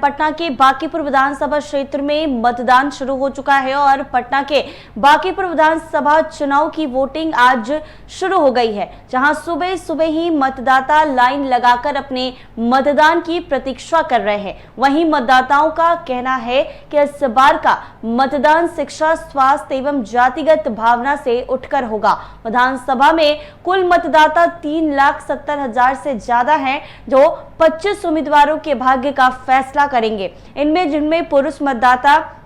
पटना के बांकीपुर विधानसभा क्षेत्र में मतदान शुरू हो चुका है और पटना के बांकीपुर विधानसभा चुनाव की वोटिंग आज शुरू हो गई है, जहां सुबह सुबह ही मतदाता लाइन लगाकर अपने मतदान की प्रतीक्षा कर रहे हैं। वहीं मतदाताओं का कहना है कि इस बार का मतदान शिक्षा, स्वास्थ्य एवं जातिगत भावना से उठकर होगा। विधानसभा में कुल मतदाता 3,70,000 से ज्यादा हैं, जो 25 उम्मीदवारों के भाग्य का फैसला करेंगे। इनमें जिनमें पुरुष मतदाता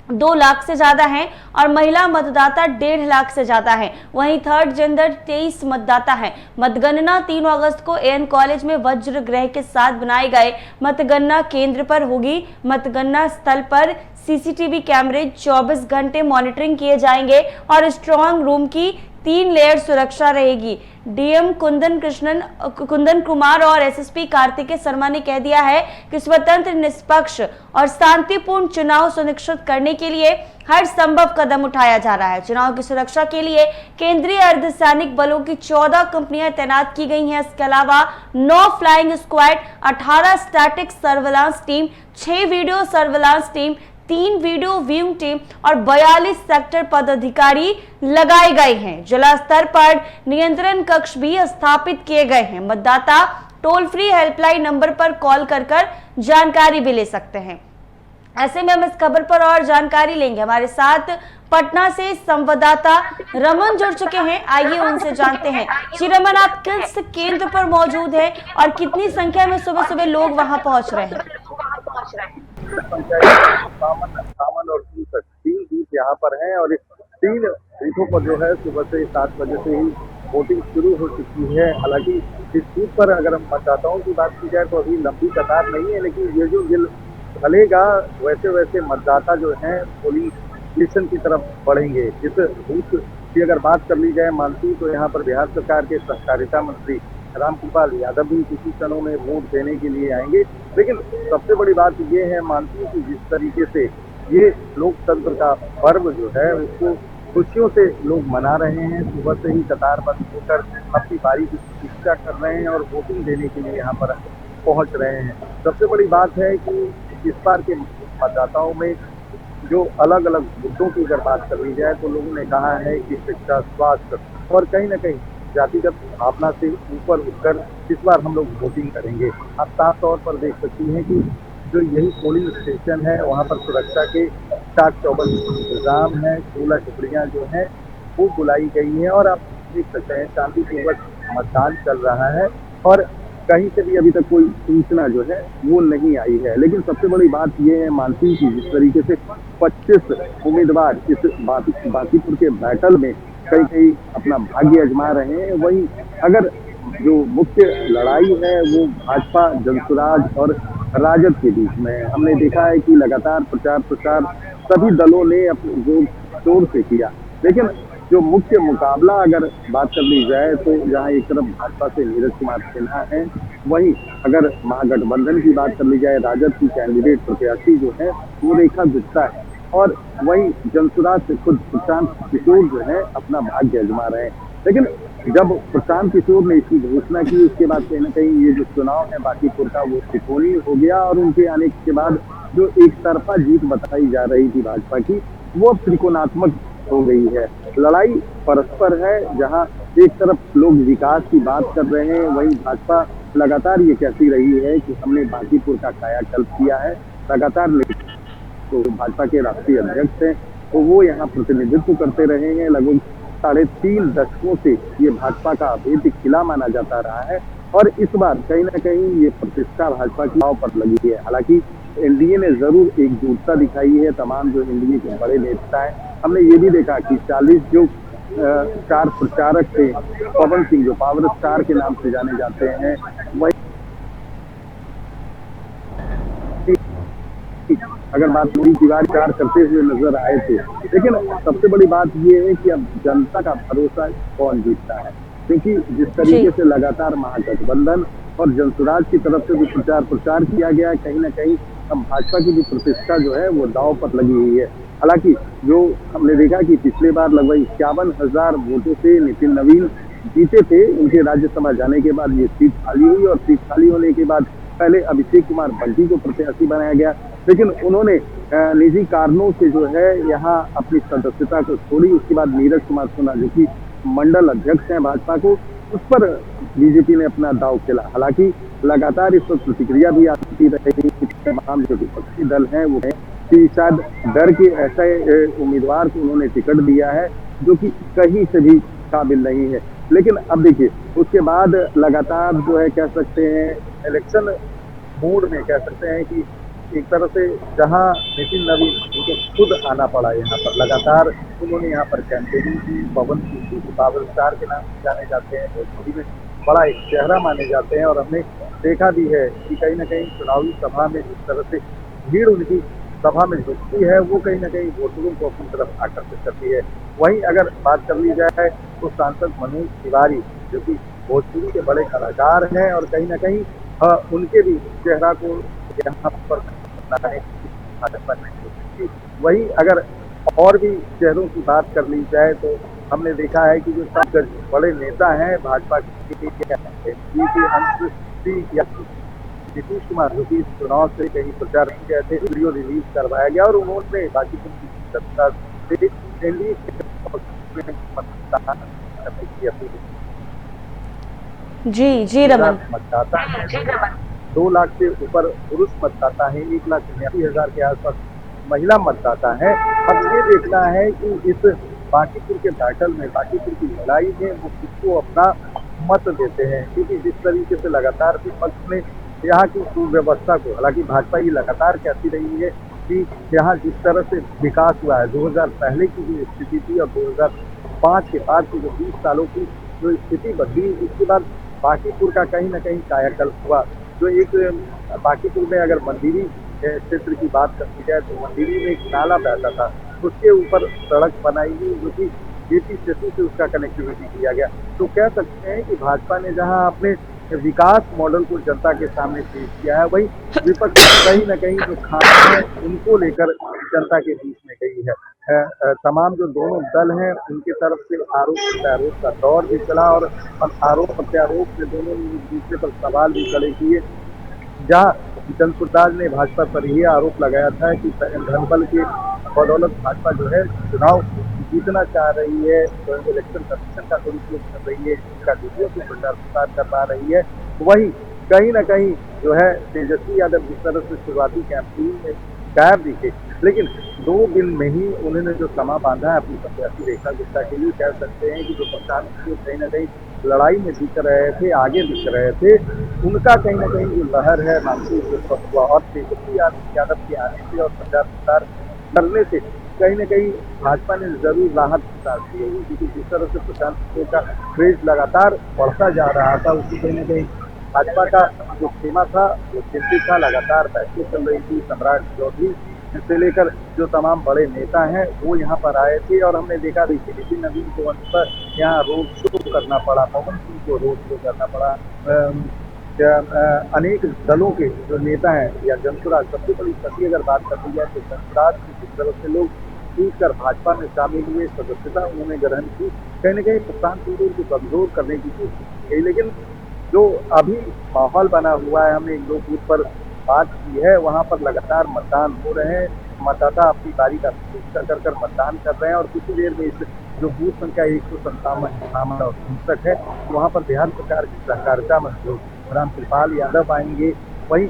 2 लाख से ज्यादा हैं और महिला मतदाता 1.5 लाख से ज्यादा हैं। वहीं थर्ड जेंडर 23 मतदाता हैं। मतगणना 3 अगस्त को एएन कॉलेज में वज्र ग्रह के साथ बनाए गए मतगणना केंद्र पर होगी। मतगणना स्थल पर सीसीटीवी कैमरे 24 घंटे मॉनिटरिंग किए जाएंगे और स्ट्रांग रूम की 3 लेयर सुरक्षा रहेगी। डीएम कुंदन कुमार और एसएसपी कार्तिकेय शर्मा ने कह दिया है कि स्वतंत्र, निष्पक्ष और शांतिपूर्ण चुनाव सुनिश्चित करने के लिए हर संभव कदम उठाया जा रहा है। चुनाव की सुरक्षा के लिए केंद्रीय अर्धसैनिक बलों की 14 कंपनियां तैनात की गई हैं। इसके अलावा 9 flying squad, 18 static surveillance team, 6 video surveillance team, 3 video viewing team और 42 सेक्टर पदाधिकारी लगाए गए हैं। जिला स्तर पर नियंत्रण कक्ष भी स्थापित किए गए हैं। मतदाता टोल फ्री हेल्पलाइन नंबर पर कॉल कर जानकारी भी ले सकते हैं। ऐसे में हम इस खबर पर और जानकारी लेंगे। हमारे साथ पटना से संवाददाता रमन जुड़ चुके हैं, आइए उनसे जानते हैं। जी रमन, आप किस केंद्र पर मौजूद हैं और कितनी संख्या में सुबह सुबह लोग वहां पहुंच रहे हैं? 58 और 3 बूथ यहाँ पर हैं और इस 3 बूथों पर जो है सुबह से 7 बजे से ही वोटिंग शुरू हो चुकी है। हालांकि इस बूथ पर अगर हम मतदाताओं की बात की जाए तो अभी लंबी कतार नहीं है, लेकिन ये जो ढलेगा वैसे वैसे मतदाता जो हैं पोलिंग स्टेशन की तरफ बढ़ेंगे। इस बूथ की अगर बात कर ली जाए मानसी, तो यहाँ पर बिहार सरकार के सहकारिता मंत्री रामकृपाल यादव भी कुछ क्षणों में वोट देने के लिए आएंगे। लेकिन सबसे बड़ी बात ये है मानसी की जिस तरीके से ये लोकतंत्र का पर्व जो है उसको खुशियों से लोग मना रहे हैं। सुबह से ही कतारबद्ध होकर अपनी बारी की प्रतीक्षा कर रहे हैं और वोटिंग देने के लिए यहाँ पर पहुंच रहे हैं। सबसे बड़ी बात है कि इस बार के मतदाताओं में जो अलग अलग मुद्दों की अगर बात कर ली जाए तो लोगों ने कहा है कि शिक्षा, स्वास्थ्य और कहीं ना कहीं जातिगत भावना से ऊपर उठकर इस बार हम लोग वोटिंग करेंगे। आप साफ तौर पर देख सकती हैं कि जो यही पोलिंग स्टेशन है वहाँ पर सुरक्षा के चाक चौबंद इंतजाम है। 16 टुकड़ियाँ जो हैं वो बुलाई गई हैं और आप देख सकते हैं शांतिपूर्वक मतदान चल रहा है और कहीं से भी अभी तक कोई सूचना जो है वो नहीं आई है। लेकिन सबसे बड़ी बात ये है मानसी की जिस तरीके से 25 उम्मीदवार इस बांकीपुर के बैटल में कई अपना भाग्य आजमा रहे हैं, वहीं अगर जो मुख्य लड़ाई है वो भाजपा, जनसुराज और राजद के बीच में हमने देखा है कि लगातार प्रचार सभी दलों ने अपने जोर शोर से किया। लेकिन जो मुख्य मुकाबला अगर बात कर ली जाए तो जहां एक तरफ भाजपा से नीरज कुमार सिन्हा है, वहीं अगर महागठबंधन की बात कर ली जाए राजद की कैंडिडेट प्रत्याशी जो है वो रेखा गुप्ता है और वहीं जनसुराज से खुद प्रशांत किशोर जो है अपना भाग्य आजमा रहे हैं। लेकिन जब प्रशांत किशोर ने इसकी घोषणा की उसके बाद कहीं ना कहीं ये जो चुनाव है बांकीपुर का वो त्रिकोणीय हो गया और उनके आने के बाद जो एक तरफा जीत बताई जा रही थी भाजपा की वो अब त्रिकोणात्मक हो गई है। लड़ाई परस्पर है, जहां एक तरफ लोग विकास की बात कर रहे हैं, वहीं भाजपा लगातार ये कहती रही है कि हमने बांकीपुर का कायाकल्प किया है। लगातार तो भाजपा के राष्ट्रीय अध्यक्ष हैं तो वो यहाँ प्रतिनिधित्व करते रहे हैं। लगभग 3.5 दशकों से ये भाजपा का अभेद्य किला माना जाता रहा है और इस बार कहीं ना कहीं ये प्रतिष्ठा भाजपा की दांव पर लगी है। हालांकि एनडीए ने जरूर एकजुटता दिखाई है, तमाम जो एनडीए के बड़े नेता हैं। हमने ये भी देखा कि 40 जो स्टार प्रचारक थे, पवन सिंह जो पावर स्टार के नाम से जाने जाते हैं, वही अगर बात पूरी दीवार चार करते हुए नजर आए थे। लेकिन सबसे बड़ी बात ये है कि अब जनता का भरोसा कौन जीतता है, क्योंकि जिस तरीके से लगातार महागठबंधन और जनसुराज की तरफ से भी प्रचार किया गया है, कहीं ना कहीं अब भाजपा की भी प्रतिष्ठा जो है वो दांव पर लगी हुई है। हालांकि जो हमने देखा कि पिछले बार लगभग 51,000 वोटों से नितिन नवीन जीते थे, उनके राज्यसभा जाने के बाद ये सीट खाली हुई और सीट खाली होने के बाद पहले अभिषेक कुमार बंटी को प्रत्याशी बनाया गया, लेकिन उन्होंने निजी कारणों से जो है यहाँ अपनी सदस्यता को छोड़ी। उसके बाद नीरज कुमार सोना जो कि मंडल अध्यक्ष हैं भाजपा को, उस पर बीजेपी ने अपना दांव खेला। हालांकि लगातार इस पर प्रतिक्रिया भी आती रही, तमाम जो विपक्षी दल हैं वो है कि शायद डर के ऐसे उम्मीदवार को उन्होंने टिकट दिया है जो कि कहीं से भी काबिल नहीं है। लेकिन अब देखिए, उसके बाद लगातार जो है कह सकते हैं इलेक्शन मूड में, कह सकते हैं कि एक तरह से जहां नितिन नवीन उनको खुद आना पड़ा यहाँ पर, लगातार उन्होंने यहाँ पर कैंपेनिंग की। पवन सिंह पावर स्टार के नाम से जाने जाते हैं, भोजपुरी में बड़ा एक चेहरा माने जाते हैं, और हमने देखा भी है कि कहीं ना कहीं चुनावी सभा में जिस तरह से भीड़ उनकी सभा में जुटती है वो कहीं ना कहीं वोटरों को अपनी तरफ आकर्षित करती है। वहीं अगर बात कर ली जाए तो सांसद मनोज तिवारी जो कि भोजपुरी के बड़े कलाकार हैं और कहीं ना कहीं उनके भी चेहरा को यहाँ पर भाजपा ने कोशिश की। वहीं अगर और भी चेहरों की बात कर ली जाए तो हमने देखा है कि जो सब बड़े नेता हैं भाजपा के अंश या नीतीश कुमार जो कि इस चुनाव से कहीं प्रचार नहीं गए थे, वीडियो रिलीज करवाया गया और उन्होंने बाकी एनडीए की अपील। जी रमन। मतदाता है, 2 लाख से ऊपर पुरुष मतदाता है, 1,89,000 के आसपास महिला मतदाता है। अब ये देखना है कि इस बांकीपुर के बैटल में, बांकीपुर की लड़ाई में वो किसको अपना मत देते हैं, क्योंकि जिस तरीके से लगातार विपक्ष ने यहाँ की सुव्यवस्था को, हालांकि भाजपा ये लगातार कहती रही है कि यहाँ जिस तरह से विकास हुआ है, 2000 पहले की जो स्थिति थी और 2005 के बाद की जो 20 सालों की जो स्थिति बदली, उसके बाद बांकीपुर का कहीं ना कहीं कायाकल्प हुआ। जो एक बांकीपुर में अगर मंदिरी क्षेत्र की बात करती जाए तो मंदिरी में एक नाला बहता था, उसके ऊपर सड़क बनाई गई जो कि जेपी सेतु से उसका कनेक्टिविटी किया गया। तो कह सकते हैं कि भाजपा ने जहां अपने विकास मॉडल को जनता के सामने पेश किया है, वही विपक्ष कहीं न कहीं जो खाना है उनको लेकर जनता के बीच में गई है। तमाम जो दोनों दल हैं उनकी तरफ से आरोप प्रत्यारोप का दौर भी चला और आरोप प्रत्यारोप में दोनों ने एक दूसरे पर सवाल भी खड़े किए। जहाँ चंद्रप्रसाद ने भाजपा पर यह आरोप लगाया था कि धनबल के बदौलत भाजपा जो है चुनाव जीतना चाह रही है, तो इलेक्शन कमीशन का दुरुपयोग कर रही है, इसका वीडियो को प्रचार प्रसार करवा रही है। वहीं कहीं न कहीं जो है तेजस्वी यादव जिस तरह से शुरुआती कैंपेन में गायब दिखे, लेकिन 2 दिन में ही उन्होंने जो समा बांधा है अपनी प्रत्याशी रेखा गुप्ता के लिए, कह सकते हैं कि जो प्रशांत कहीं न कहीं लड़ाई में दिख रहे थे, आगे दिख रहे थे, उनका कहीं न कहीं जो लहर है मानसून और तेजस्वी यादव के आने से और प्रचार प्रसार करने से कहीं न कहीं भाजपा ने जरूर राहत सांस ली होगी, क्योंकि जिस तरह से प्रशांत का क्रेज लगातार बढ़ता जा रहा था, उसकी कहीं न कहीं भाजपा का जो खेमा था वो चिंतित था। लगातार बैठकें चल रही थी, सम्राट चौधरी से लेकर जो तमाम बड़े नेता हैं वो यहाँ पर आए थे और हमने देखा देखिए नितिन नवीन को अंत पर यहाँ रोड शो करना पड़ा, पवन सिंह को रोड शो करना पड़ा, अनेक दलों के जो नेता हैं या जनसुराज, सबसे बड़ी शक्ति अगर बात कर ली जाए तो जनसुराज की जिस तरफ से लोग टूट कर भाजपा में शामिल हुए, सदस्यता उन्होंने ग्रहण की, कहीं न कहीं प्रशांत किशोर को कमजोर करने की कोशिश की गई। लेकिन जो अभी माहौल बना हुआ है, हमने 1-2 बूथ पर बात की है, वहाँ पर लगातार मतदान हो रहे हैं, मतदाता अपनी बारी का प्रतीक्षा कर मतदान कर रहे हैं और कुछ देर में इस जो बूथ संख्या 157 और 67 है, वहाँ पर बिहार सरकार की सहकारिता मंत्री रामकृपाल यादव आएंगे। वहीं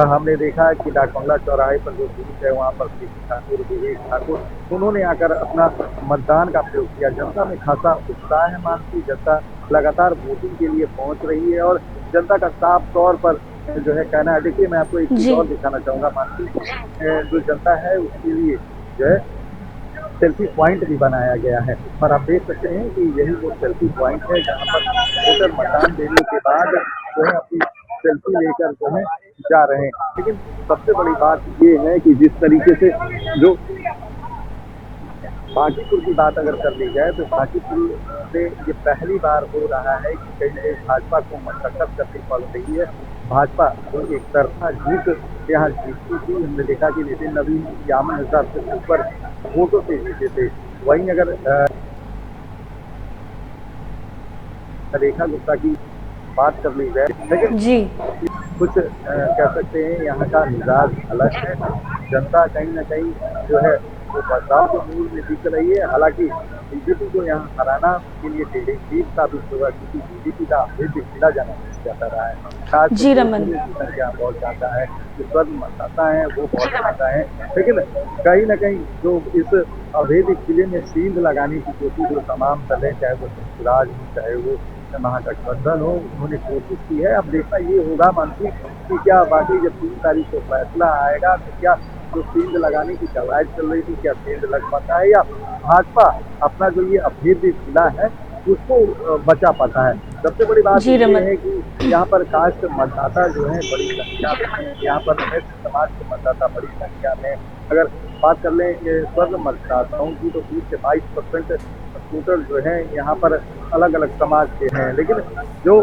हमने देखा है कि डाकबंगला चौराहे पर जो बूथ है वहाँ पर ठाकुर, विवेक ठाकुर, उन्होंने आकर अपना मतदान का प्रयोग किया। जनता में खासा उत्साह है, मानसी जनता लगातार वोटिंग के लिए पहुंच रही है और जनता का साफ तौर पर जो है कहना है। देखिए मैं आपको एक चीज और दिखाना चाहूंगा, मानसी जो जनता है उसके लिए जो है सेल्फी पॉइंट भी बनाया गया है और आप देख सकते हैं कि यही वो सेल्फी पॉइंट है जहाँ पर वोटर मतदान देने के बाद जो है अपनी सेल्फी लेकर जो है जा रहे हैं। लेकिन सबसे बड़ी बात ये है कि जिस तरीके से जो बांकीपुर की बात अगर कर ली जाए तो बांकीपुर से ये पहली बार हो रहा है कि कहीं ना कहीं भाजपा को मशक्कत करनी पड़ रही है। भाजपा को एक तरफा जीत यहाँ जीतती थी, हमने देखा कि नितिन नवीन 51,000 से ऊपर वोटों से जीते थे। वहीं अगर रेखा गुप्ता की बात कर ली जाए, लेकिन कुछ कह सकते हैं यहाँ का मिजाज अलग है। जनता कहीं न कहीं जो है वो बदलाव के मूड में दिख रही है। हालाँकि बीजेपी को यहाँ हराना उनके लिए टेढ़ी जीत साबित होगा, क्योंकि बीजेपी का अभेद्य खिला जाता रहा है। खास जी करके रमन। पूरे जीवन क्या बहुत चाहता है, जो स्वर्ग मतदाता है वो बहुत चाहता है। लेकिन कहीं न कहीं जो इस अभेद्य किले में सींध लगाने की कोशिश जो तमाम दल है, चाहे वो स्वराज हो, चाहे वो महागठबंधन हो, उन्होंने कोशिश की है। अब देखना ये होगा मानसिक कि क्या वाक़ई जब 3 तारीख को फैसला आएगा तो क्या जो सेंध लगाने की कवायद चल रही थी, क्या सेंध लग पाता है, या भाजपा अपना जो ये अभेद्य किला है उसको बचा पाता है। सबसे बड़ी बात जी ये रमन। है कि यहाँ पर कास्ट मतदाता जो है बड़ी संख्या में हैं, यहाँ पर नेत्र समाज के मतदाता बड़ी संख्या में। अगर बात कर लें स्वर्ण मतदाताओं की तो 20 से 22% टोटल जो है यहाँ पर अलग-अलग समाज के हैं। लेकिन जो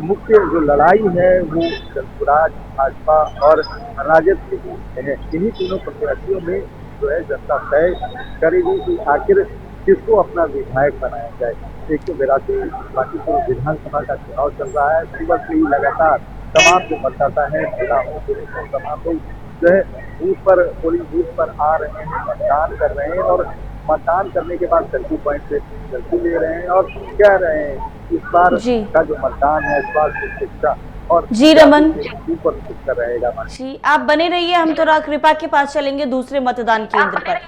मुख्य जो लड़ाई है वो स्वराज, भाजपा और राजद के बीच में है। इन्हीं तीनों प्रत्याशियों में जो है जनता तय करेगी कि आखिर किसको अपना विधायक बनाया जाए। 182 बांकीपुर विधानसभा का चुनाव चल रहा है। सुबह से ही लगातार तमाम जो मतदाता हैं, महिला हो, पुरुष हो, तमाम लोग जो है बूथ पर, पोलिंग बूथ पर आ रहे हैं, मतदान कर रहे हैं और मतदान करने के बाद सेल्फी पॉइंट से सेल्फी ले रहे हैं और कह रहे हैं इस बार जी। का जो मतदान है, स्वास्थ्य, शिक्षा और जी रमन। ऊपर शिक्षा रहेगा। जी, आप बने रहिए, हम तो कृपा के पास चलेंगे दूसरे मतदान केंद्र पर।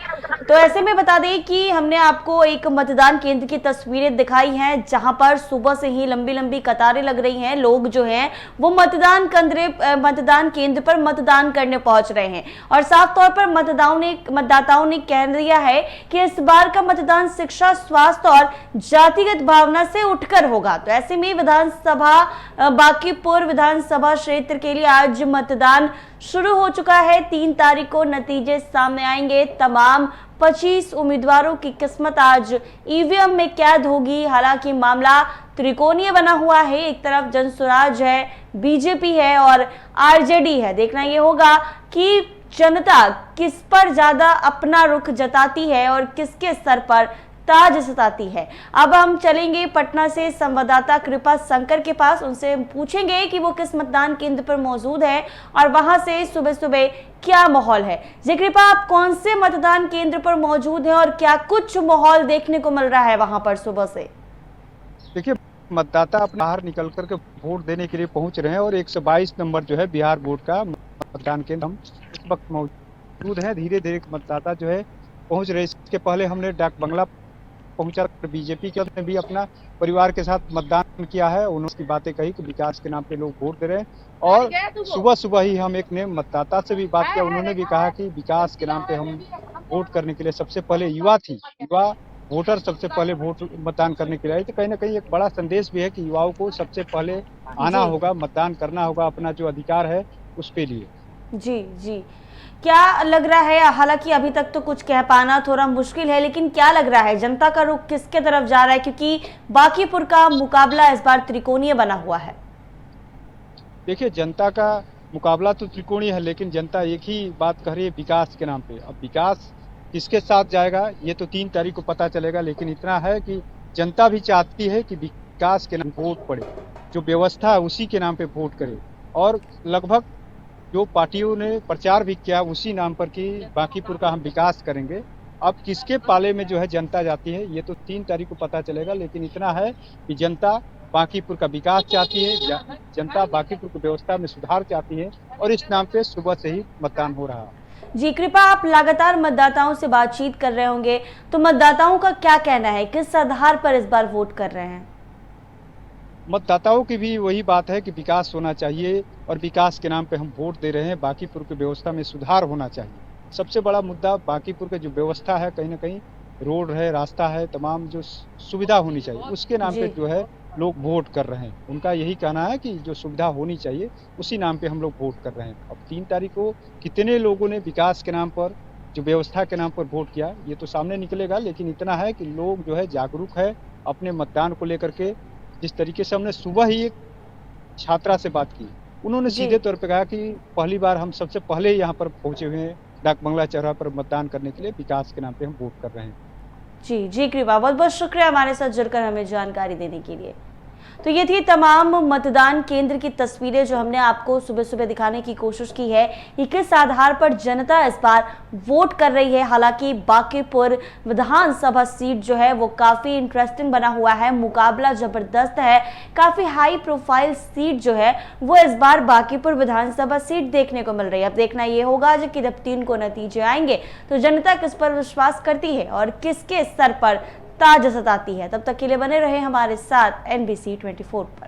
तो ऐसे में बता दें कि हमने आपको एक मतदान केंद्र की तस्वीरें दिखाई हैं जहां पर सुबह से ही लंबी लंबी कतारें लग रही हैं। लोग जो हैं वो मतदान केंद्र पर मतदान करने पहुंच रहे हैं और साफ तौर पर मतदाताओं ने कह दिया है कि इस बार का मतदान शिक्षा, स्वास्थ्य और जातिगत भावना से उठकर होगा। तो ऐसे में बांकीपुर विधानसभा क्षेत्र के लिए आज मतदान शुरू हो चुका है। 3 तारीख को नतीजे सामने आएंगे। तमाम 25 उम्मीदवारों की किस्मत आज ईवीएम में कैद होगी। हालांकि मामला त्रिकोणीय बना हुआ है, एक तरफ जनसुराज है, बीजेपी है और आरजेडी है। देखना यह होगा कि जनता किस पर ज्यादा अपना रुख जताती है और किसके सर पर ताज सताती है। अब हम चलेंगे पटना से संवाददाता कृपा शंकर के पास, उनसे पूछेंगे कि वो किस मतदान केंद्र पर मौजूद है और वहां से सुबह सुबह क्या माहौल है। जी कृपा, आप कौन से मतदान केंद्र पर मौजूद हैं और क्या कुछ माहौल देखने को मिल रहा है वहां पर सुबह से? देखिए, मतदाता अपने बाहर निकल करके वोट देने के लिए पहुंच रहे हैं और 122 नंबर जो है बिहार बोर्ड का मतदान केंद्र हम इस वक्त मौजूद है। धीरे धीरे मतदाता जो है पहुंच रहे। इसके पहले हमने डाक बंगला पहुंचा, बीजेपी के ने भी अपना परिवार के साथ मतदान किया है। उन्होंने उसकी बातें कही कि विकास के नाम पे लोग वोट दे रहे हैं और सुबह सुबह ही हम एक ने मतदाता से भी बात किया। उन्होंने भी कहा कि विकास के नाम पे हम वोट करने के लिए सबसे पहले युवा वोटर सबसे पहले वोट मतदान करने के लिए आए। तो कहीं ना कहीं एक बड़ा संदेश भी है कि युवाओं को सबसे पहले आना होगा, मतदान करना होगा, अपना जो अधिकार है उसके लिए। जी जी, क्या लग रहा है, हालांकि अभी तक तो कुछ कह पाना थोड़ा मुश्किल है, लेकिन क्या लग रहा है जनता का रुख किसके तरफ जा रहा है, क्योंकि बांकीपुर का मुकाबला इस बार त्रिकोणीय बना हुआ है? देखिए, जनता का मुकाबला तो त्रिकोणीय है, लेकिन जनता एक ही बात कह रही है, विकास के नाम पे। अब विकास किसके साथ जाएगा ये तो 3 तारीख को पता चलेगा, लेकिन इतना है कि जनता भी चाहती है कि विकास के नाम वोट पड़े, जो व्यवस्था है उसी के नाम पे वोट करे। और लगभग जो पार्टियों ने प्रचार भी किया उसी नाम पर कि बांकीपुर का हम विकास करेंगे। अब किसके पाले में जो है जनता जाती है ये तो 3 तारीख को पता चलेगा, लेकिन इतना है कि जनता बांकीपुर का विकास चाहती है, जनता बांकीपुर की व्यवस्था में सुधार चाहती है और इस नाम पे सुबह से ही मतदान हो रहा है। जी कृपा, आप लगातार मतदाताओं से बातचीत कर रहे होंगे, तो मतदाताओं का क्या कहना है, किस आधार पर इस बार वोट कर रहे हैं? मतदाताओं की भी वही बात है कि विकास होना चाहिए और विकास के नाम पे हम वोट दे रहे हैं। बांकीपुर की व्यवस्था में सुधार होना चाहिए। सबसे बड़ा मुद्दा बांकीपुर की जो व्यवस्था है, कहीं ना कहीं रोड है, रास्ता है, तमाम जो सुविधा होनी चाहिए उसके नाम पे जो है लोग वोट कर रहे हैं। उनका यही कहना है कि जो सुविधा होनी चाहिए उसी नाम पे हम लोग वोट कर रहे हैं। अब 3 तारीख को कितने लोगों ने विकास के नाम पर, जो व्यवस्था के नाम पर वोट किया ये तो सामने निकलेगा, लेकिन इतना है कि लोग जो है जागरूक है अपने मतदान को लेकर के। जिस तरीके से हमने सुबह ही एक छात्रा से बात की, उन्होंने सीधे तौर पे कहा कि पहली बार हम सबसे पहले यहाँ पर पहुंचे हुए हैं डाक बंगला चौराहा पर मतदान करने के लिए, विकास के नाम पे हम वोट कर रहे हैं। जी जी कृपा, बहुत बहुत शुक्रिया हमारे साथ जुड़कर हमें जानकारी देने के लिए। तो ये थी तमाम मतदान केंद्र की तस्वीरें जो हमने आपको सुबह सुबह दिखाने की कोशिश की है कि किस आधार पर जनता इस बार वोट कर रही है। हालांकि बांकीपुर विधानसभा सीट जो है वो काफी इंटरेस्टिंग बना हुआ है, मुकाबला जबरदस्त है, काफी हाई प्रोफाइल सीट जो है वो इस बार बांकीपुर विधानसभा सीट देखने को मिल रही है। अब देखना ये होगा कि जब 3 को नतीजे आएंगे तो जनता किस पर विश्वास करती है और किसके सर पर ताज सताती है। तब तक के लिए बने रहे हमारे साथ NBC 24 पर।